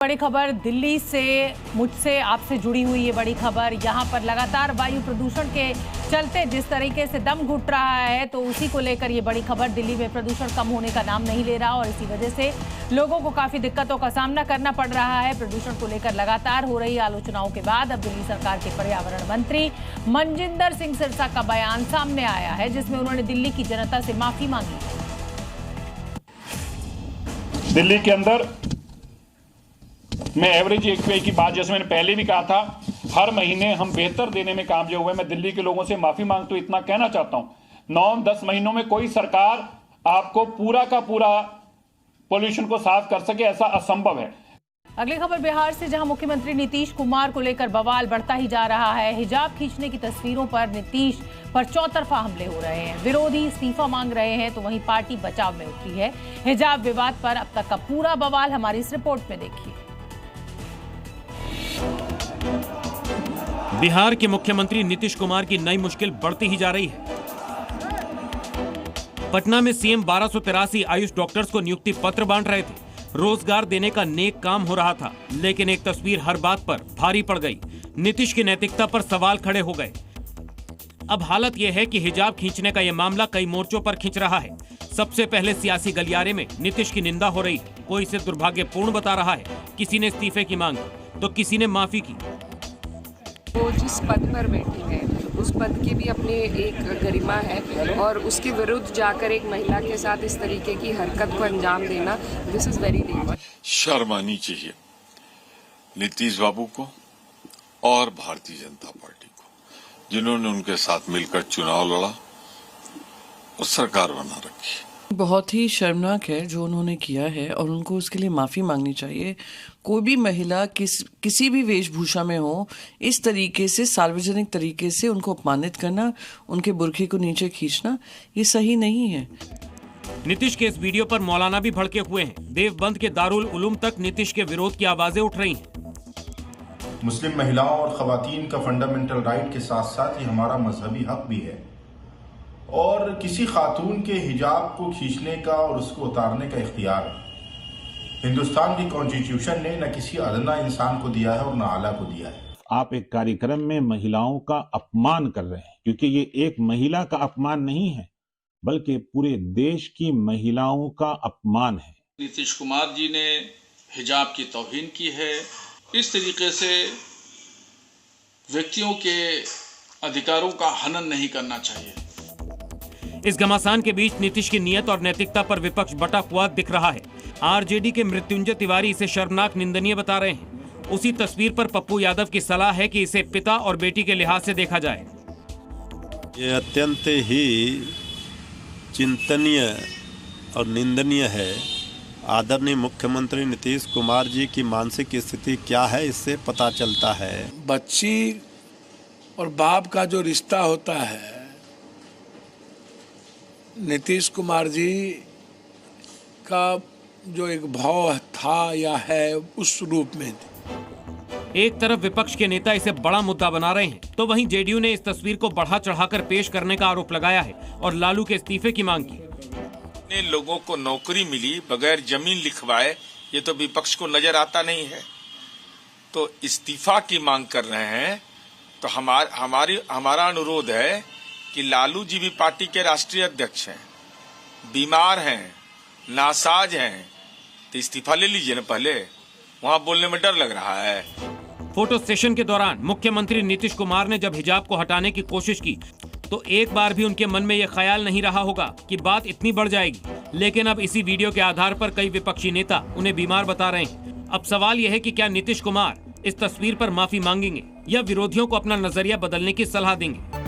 बड़ी खबर दिल्ली से, मुझसे आपसे जुड़ी हुई ये बड़ी खबर। यहाँ पर लगातार वायु प्रदूषण के चलते जिस तरीके से दम घुट रहा है, तो उसी को लेकर ये बड़ी खबर। दिल्ली में प्रदूषण कम होने का नाम नहीं ले रहा और इसी वजह से लोगों को काफी दिक्कतों का सामना करना पड़ रहा है। प्रदूषण को लेकर लगातार हो रही आलोचनाओं के बाद अब दिल्ली सरकार के पर्यावरण मंत्री मनजिंदर सिंह सिरसा का बयान सामने आया है, जिसमें उन्होंने दिल्ली की जनता से माफी मांगी। दिल्ली के अंदर मैं एवरेज AQI की बात, जैसे मैंने पहले भी कहा था, हर महीने हम बेहतर देने में कामयाब हुए। मैं दिल्ली के लोगों से माफी मांगता हूं, इतना कहना चाहता हूं। 9-10 महीनों में कोई सरकार आपको पूरा का पूरा पोल्यूशन को साफ कर सके, ऐसा असंभव है। अगली खबर बिहार से, जहां मुख्यमंत्री नीतीश कुमार को लेकर बवाल बढ़ता ही जा रहा है। हिजाब खींचने की तस्वीरों पर नीतीश पर चौतरफा हमले हो रहे हैं। विरोधी इस्तीफा मांग रहे हैं तो वहीं पार्टी बचाव में उतरी है। हिजाब विवाद पर अब तक का पूरा बवाल हमारी इस रिपोर्ट में देखिए। बिहार के मुख्यमंत्री नीतीश कुमार की नई मुश्किल बढ़ती ही जा रही है। पटना में सीएम 1283 आयुष डॉक्टर्स को नियुक्ति पत्र बांट रहे थे। रोजगार देने का नेक काम हो रहा था, लेकिन एक तस्वीर हर बात पर भारी पड़ गई। नीतीश की नैतिकता पर सवाल खड़े हो गए। अब हालत यह है कि हिजाब खींचने का यह मामला कई मोर्चों पर खिंच रहा है। सबसे पहले सियासी गलियारे में नीतीश की निंदा हो रही है। कोई इसे दुर्भाग्यपूर्ण बता रहा है, किसी ने इस्तीफे की मांग तो किसी ने माफी की। वो जिस पद पर बैठी है उस पद की भी अपनी एक गरिमा है, और उसके विरुद्ध जाकर एक महिला के साथ इस तरीके की हरकत को अंजाम देना, दिस इज वेरी डेंजरस। शर्म आनी चाहिए नीतीश बाबू को और भारतीय जनता पार्टी को, जिन्होंने उनके साथ मिलकर चुनाव लड़ा और सरकार बना रखी। बहुत ही शर्मनाक है जो उन्होंने किया है और उनको उसके लिए माफी मांगनी चाहिए। कोई भी महिला किसी भी वेशभूषा में हो, इस तरीके से सार्वजनिक तरीके से उनको अपमानित करना, उनके बुर्खे को नीचे खींचना, ये सही नहीं है। नीतीश के इस वीडियो पर मौलाना भी भड़के हुए हैं। देवबंद के दारुल उलूम तक नीतीश के विरोध की आवाजें उठ रही हैं। मुस्लिम महिलाओं और खवातीन का फंडामेंटल राइट के साथ साथ ये हमारा मजहबी हक भी है, और किसी खातून के हिजाब को खींचने का और उसको उतारने का इख्तियार हिंदुस्तान की कॉन्स्टिट्यूशन ने न किसी अदना इंसान को दिया है और न आला को दिया है। आप एक कार्यक्रम में महिलाओं का अपमान कर रहे हैं, क्योंकि ये एक महिला का अपमान नहीं है, बल्कि पूरे देश की महिलाओं का अपमान है। नीतीश कुमार जी ने हिजाब की तौहीन की है। इस तरीके से व्यक्तियों के अधिकारों का हनन नहीं करना चाहिए। इस घमासान के बीच नीतीश की नीयत और नैतिकता पर विपक्ष बटा हुआ दिख रहा है। आरजेडी के मृत्युंजय तिवारी इसे शर्मनाक, निंदनीय बता रहे हैं। उसी तस्वीर पर पप्पू यादव की सलाह है कि इसे पिता और बेटी के लिहाज से देखा जाए। ये अत्यंत ही चिंतनीय और निंदनीय है। आदरणीय मुख्यमंत्री नीतीश कुमार जी की मानसिक स्थिति क्या है, इससे पता चलता है। बच्ची और बाप का जो रिश्ता होता है, नीतीश कुमार जी का जो एक भाव था या है, उस रूप में थी। एक तरफ विपक्ष के नेता इसे बड़ा मुद्दा बना रहे हैं, तो वहीं जेडीयू ने इस तस्वीर को बढ़ा चढ़ाकर पेश करने का आरोप लगाया है और लालू के इस्तीफे की मांग की। लोगों को नौकरी मिली बगैर जमीन लिखवाए, ये तो विपक्ष को नजर आता नहीं है, तो इस्तीफा की मांग कर रहे हैं। तो हमारा अनुरोध है कि लालू जी भी पार्टी के राष्ट्रीय अध्यक्ष हैं, बीमार हैं, नासाज हैं, तो इस्तीफा ले लीजिए ना। पहले वहां बोलने में डर लग रहा है। फोटो सेशन के दौरान मुख्यमंत्री नीतीश कुमार ने जब हिजाब को हटाने की कोशिश की, तो एक बार भी उनके मन में यह ख्याल नहीं रहा होगा कि बात इतनी बढ़ जाएगी। लेकिन अब इसी वीडियो के आधार पर कई विपक्षी नेता उन्हें बीमार बता रहे हैं। अब सवाल यह है कि क्या नीतीश कुमार इस तस्वीर पर माफी मांगेंगे या विरोधियों को अपना नजरिया बदलने की सलाह देंगे।